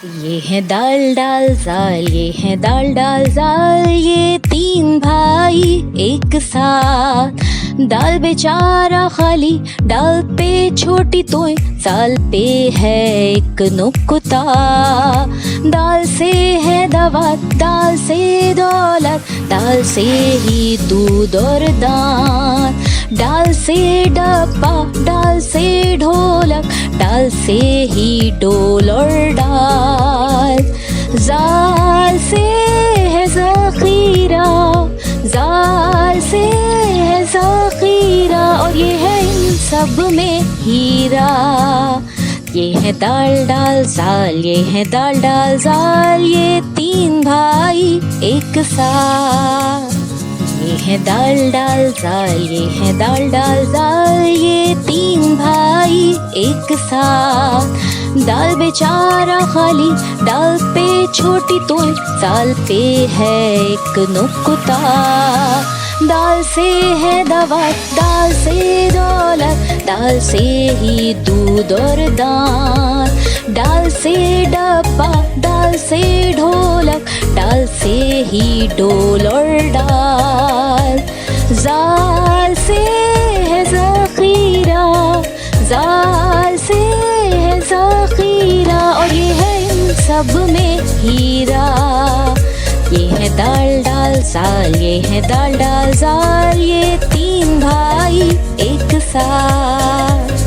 ये है दाल डाल जाल, ये है दाल डाल जाल, ये तीन भाई एक साथ। दाल बेचारा खाली, डाल पे छोटी तोय, जाल पे है एक नुक्ता। दाल से है दवा, दाल से दौलत, दाल से ही दूध और दांत। डाल से डब्बा, डाल से ढोलक, डाल से ही डोल और डाल। जाल से है ज़ख़ीरा, जाल से है ज़ख़ीरा, और ये है इन सब में हीरा। ये है दाल डाल जाल, ये है दाल डाल जाल, ये तीन भाई एक साथ। ये है दाल डाल जाल, ये है दाल डाल जाल, ये तीन भाई एक साथ। दाल बेचारा खाली, डाल पे छोटी तोय, जाल पे है एक नुक्ता। दाल से है दवा, दाल से दौलत, दाल से ही दूध और दांत। डाल से डब्बा, डाल से ढोलक, डाल से ही डोल और डाल। जाल से है ज़ख़ीरा, जाल से है ज़ख़ीरा, और ये है इन सब में हीरा। ये है दाल डाल जाल, ये है दाल डाल जाल, ये तीन भाई एक साथ।